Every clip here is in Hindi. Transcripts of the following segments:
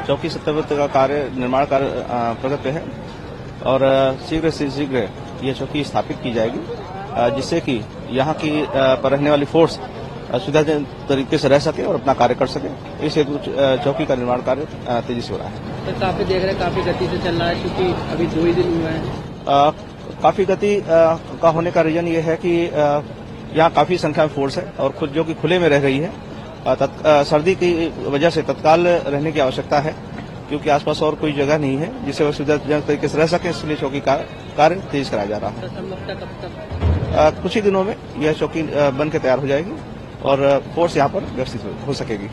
चौकी सत्यव्रत का कार्य निर्माण कार्य प्रगति पे है और शीघ्र से शीघ्र ये चौकी स्थापित की जाएगी जिससे कि यहाँ की पर रहने वाली फोर्स सुविधाजनक तरीके से रह सके और अपना कार्य कर सके। इस हेतु चौकी का निर्माण कार्य तेजी से हो रहा है। तो काफी देख रहे हैं काफी गति से चल रहा है क्योंकि अभी 2 ही दिन हुए हैं। काफी गति का होने का रीजन ये है कि यहाँ काफी संख्या में फोर्स है और खुद जो कि खुले में रह रही है। सर्दी की वजह से तत्काल रहने की आवश्यकता है क्योंकि आसपास और कोई जगह नहीं है जिससे वह सुविधाजनक तरीके से रह सके, इसलिए चौकी का कार्य तेज कराया जा रहा है। कुछ ही दिनों में यह चौकी बन के तैयार हो जाएगी और फोर्स यहाँ पर व्यवस्थित हो सकेगी।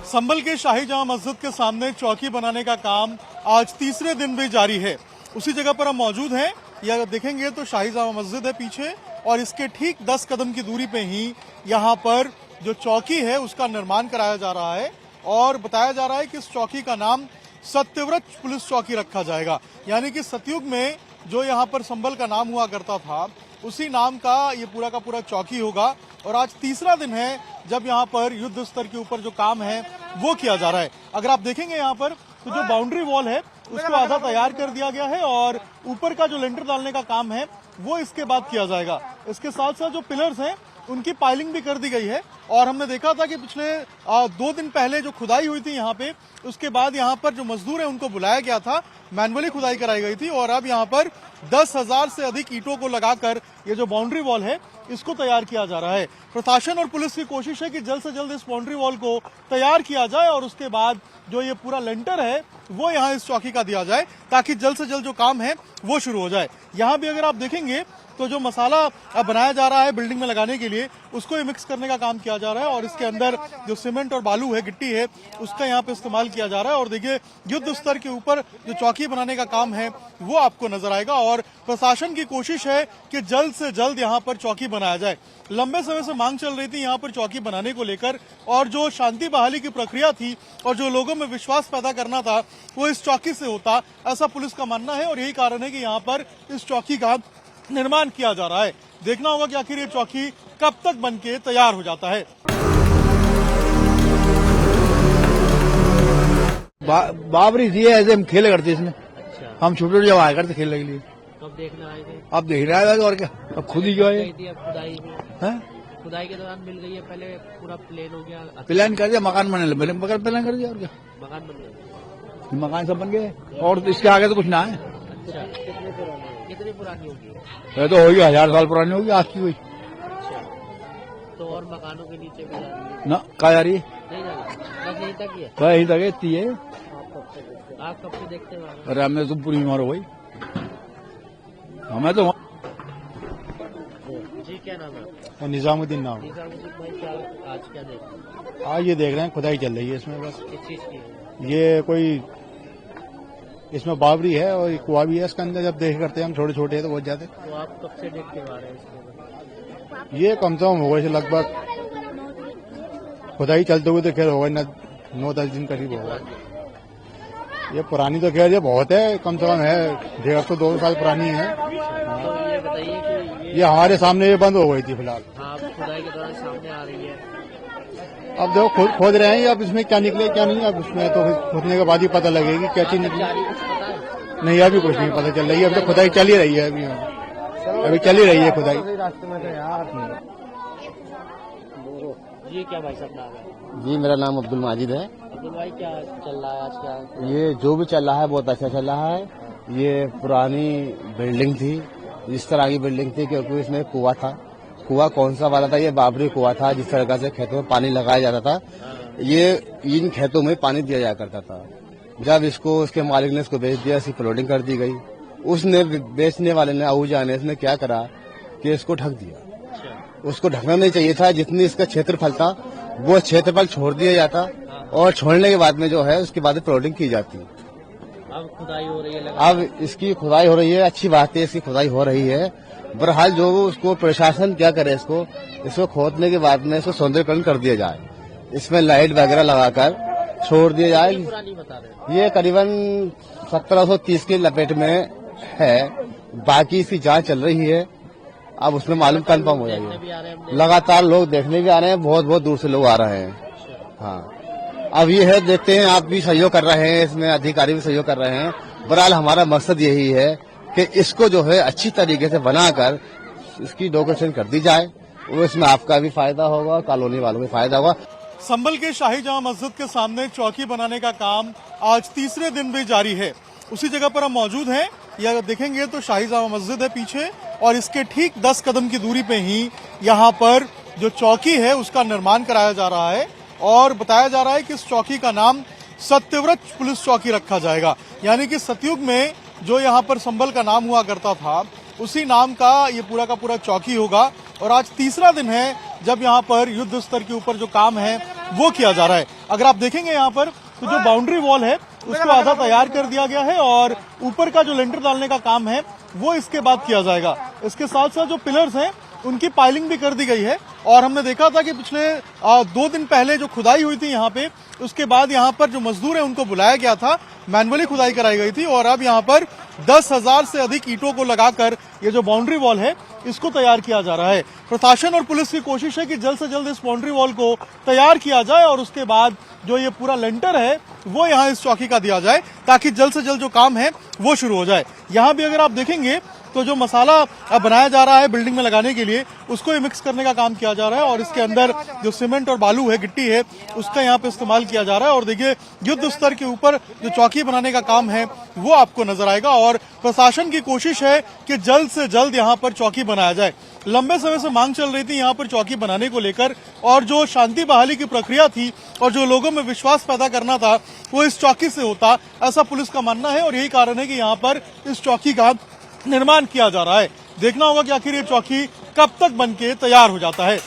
संभल के शाही जामा मस्जिद के सामने चौकी बनाने का काम आज तीसरे दिन भी जारी है। उसी जगह पर हम मौजूद हैं। यह देखेंगे तो शाही जामा मस्जिद है पीछे और इसके ठीक 10 कदम की दूरी पे ही यहाँ पर जो चौकी है उसका निर्माण कराया जा रहा है और बताया जा रहा है कि इस चौकी का नाम सत्यव्रत पुलिस चौकी रखा जाएगा। यानी कि सतयुग में जो यहाँ पर संभल का नाम हुआ करता था उसी नाम का ये पूरा का पूरा चौकी होगा और आज तीसरा दिन है जब यहाँ पर युद्ध स्तर के ऊपर जो काम है वो किया जा रहा है। अगर आप देखेंगे यहाँ पर तो जो बाउंड्री वॉल है उसको आधा तैयार कर दिया गया है और ऊपर का जो लेंटर डालने का काम है वो इसके बाद किया जाएगा। इसके साथ साथ जो पिलर्स हैं उनकी पाइलिंग भी कर दी गई है और हमने देखा था कि पिछले 2 दिन पहले जो खुदाई हुई थी यहाँ पे उसके बाद यहाँ पर जो मजदूर है उनको बुलाया गया था, मैनुअली खुदाई कराई गई थी और अब यहाँ पर 10,000 से अधिक ईंटों को लगाकर ये जो बाउंड्री वॉल है इसको तैयार किया जा रहा है। प्रशासन और पुलिस की कोशिश है कि जल्द से जल्द इस बाउंड्री वॉल को तैयार किया जाए और उसके बाद जो ये पूरा लेंटर है वो यहाँ इस चौकी का दिया जाए ताकि जल्द से जल्द जो काम है वो शुरू हो जाए। यहाँ भी अगर आप देखेंगे तो जो मसाला बनाया जा रहा है बिल्डिंग में लगाने के लिए उसको ही मिक्स करने का काम किया जा रहा है और इसके अंदर जो सीमेंट और बालू है, गिट्टी है, उसका यहाँ पे इस्तेमाल किया जा रहा है। और देखिए युद्ध स्तर के ऊपर जो चौकी बनाने का काम है वो आपको नजर आएगा और प्रशासन की कोशिश है कि जल्द से जल्द यहाँ पर चौकी बनाया जाए। लंबे समय से मांग चल रही थी यहाँ पर चौकी बनाने को लेकर और जो शांति बहाली की प्रक्रिया थी और जो लोगों में विश्वास पैदा करना था वो इस चौकी से होता, ऐसा पुलिस का मानना है और यही कारण है कि यहाँ पर इस चौकी का निर्माण किया जा रहा है। देखना होगा कि आखिर ये चौकी कब तक बनके तैयार हो जाता है। बाबरी थी ऐसे हम खेले करते इसमें। अच्छा। हम छोटे जब आया करते खेलने के लिए। कब देखने आए थे? अब देख रहा है और क्या, अब खुद ही जो है खुदाई के दौरान मिल गई है। पहले पूरा प्लेन हो गया, प्लान कर दिया, मकान बनने लगे, मकान प्लान कर दिया और क्या, मकान बन गया, मकान सब बन गए और इसके आगे तो कुछ ना है। अच्छा, कितनी पुरानी होगी? ये तो होगी 1000 साल पुरानी होगी आज की हुई। अच्छा, तो और मकानों के नीचे भी जा रही है? ना कहा जा रही है, नहीं जा रही, बस यहीं तक ही है। यही तक इतनी है। आप कब से देखते हैं? अरे हमने तो पूरी उम्र हो गई हमें तो। जी क्या नाम है? निजामुद्दीन नाम। निजामुद्दीन भाई, क्या आज क्या देख रहे हैं? आज ये देख रहे हैं खुदाई चल रही है इसमें। बस किस चीज की है? ये कोई इसमें बाबरी है और कुआ भी है इसके अंदर। जब देख करते हैं हम छोटे छोटे हैं तो बहुत ज्यादा। तो आप कब से देखते आ रहे हैं इसमें? ये कम से कम हो गए लगभग खुदाई चलते हुए तो खैर होगा ना 9-10 दिन करीब होगा। ये पुरानी तो खैर ये बहुत है, कम से कम है 150-200 साल पुरानी है। तो ये बताइए कि ये हमारे सामने ये बंद हो गई थी फिलहाल। हाँ, खुदाई के दौरान सामने आ रही है। अब देखो खोद रहे हैं, अब इसमें क्या निकले क्या नहीं, अब इसमें तो खोदने के बाद ही पता लगेगी क्या चीज निकली। कुछ पता है? नहीं अभी कुछ नहीं पता चल रही है, अभी तो खुदाई चल ही रही है। अभी चल ही रही है खुदाई। जी क्या भाई साहब नाम है? जी मेरा नाम अब्दुल माजिद है। अब्दुल भाई, क्या चल रहा है आज? क्या ये जो भी चल रहा है बहुत अच्छा चल रहा है। ये पुरानी बिल्डिंग थी, इस तरह की बिल्डिंग थी क्योंकि इसमें कुआं था। कुआं कौन सा वाला था? ये बाबरी कुआं था, जिस तरह से खेतों में पानी लगाया जाता था। ये इन खेतों में पानी दिया जाया करता था। जब इसको उसके मालिक ने इसको बेच दिया, इसकी प्लॉटिंग कर दी गई। उसने बेचने वाले ने आहूजा ने इसने क्या करा कि इसको ढक दिया। उसको ढकना नहीं चाहिए था। जितनी इसका क्षेत्रफल था वो क्षेत्रफल छोड़ दिया जाता और छोड़ने के बाद में जो है उसके बाद प्लॉटिंग की जाती। अब खुदाई हो रही है, अब इसकी खुदाई हो रही है, अच्छी बात है, इसकी खुदाई हो रही है। बहरहाल जो उसको प्रशासन क्या करे, इसको खोदने के बाद में इसको सौंदर्यकरण कर दिया जाए, इसमें लाइट वगैरह लगाकर छोड़ दिया जाए। पुरानी बता रहे हैं? ये करीबन 1730 की लपेट में है, बाकी इसकी जांच चल रही है। अब उसमें मालूम कंफर्म हो देखने भी जाएगा। आ रहे हैं हम लगातार लोग देखने भी आ रहे हैं, बहुत बहुत दूर से लोग आ रहे हैं। हाँ, अब ये है, देखते हैं, आप भी सहयोग कर रहे हैं, इसमें अधिकारी भी सहयोग कर रहे हैं। बहरहाल हमारा मकसद यही है कि इसको जो है अच्छी तरीके से बनाकर इसकी डेकोरेशन कर दी जाए, वो इसमें आपका भी फायदा होगा, कॉलोनी वालों को भी फायदा होगा। संभल के शाही जामा मस्जिद के सामने चौकी बनाने का काम आज तीसरे दिन भी जारी है। उसी जगह पर हम मौजूद हैं। यह देखेंगे तो शाही जामा मस्जिद है पीछे, और इसके ठीक 10 कदम की दूरी पे ही यहाँ पर जो चौकी है उसका निर्माण कराया जा रहा है, और बताया जा रहा है कि इस चौकी का नाम सत्यव्रत पुलिस चौकी रखा जाएगा। यानी कि सतयुग में जो यहाँ पर संभल का नाम हुआ करता था, उसी नाम का ये पूरा का पूरा चौकी होगा। और आज तीसरा दिन है जब यहाँ पर युद्ध स्तर के ऊपर जो काम है वो किया जा रहा है। अगर आप देखेंगे यहाँ पर तो जो बाउंड्री वॉल है उसको आधा तैयार कर दिया गया है, और ऊपर का जो लेंटर डालने का काम है वो इसके बाद किया जाएगा। इसके साथ साथ जो पिलर्स हैं उनकी पाइलिंग भी कर दी गई है। और हमने देखा था कि पिछले 2 दिन पहले जो खुदाई हुई थी यहाँ पे, उसके बाद यहाँ पर जो मजदूर है उनको बुलाया गया था, मैनुअली खुदाई कराई गई थी, और अब यहाँ पर 10,000 से अधिक ईंटों को लगाकर ये जो बाउंड्री वॉल है इसको तैयार किया जा रहा है। प्रशासन और पुलिस की कोशिश है कि जल्द से जल्द इस बाउंड्री वॉल को तैयार किया जाए, और उसके बाद जो ये पूरा लेंटर है वो यहाँ इस चौकी का दिया जाए, ताकि जल्द से जल्द जो काम है वो शुरू हो जाए। यहाँ भी अगर आप देखेंगे तो जो मसाला बनाया जा रहा है बिल्डिंग में लगाने के लिए, उसको मिक्स करने का काम किया जा रहा है, और इसके अंदर जो सीमेंट और बालू है, गिट्टी है, उसका यहाँ पे इस्तेमाल किया जा रहा है। और देखिए, युद्ध स्तर के ऊपर जो चौकी बनाने का काम है वो आपको नजर आएगा, और प्रशासन की कोशिश है कि जल्द से जल्द यहाँ पर चौकी बनाया जाए। लंबे समय से मांग चल रही थी यहाँ पर चौकी बनाने को लेकर, और जो शांति बहाली की प्रक्रिया थी और जो लोगों में विश्वास पैदा करना था वो इस चौकी से होता, ऐसा पुलिस का मानना है। और यही कारण है कि यहाँ पर इस चौकी का निर्माण किया जा रहा है। देखना होगा कि आखिर ये चौकी कब तक बनके तैयार हो जाता है।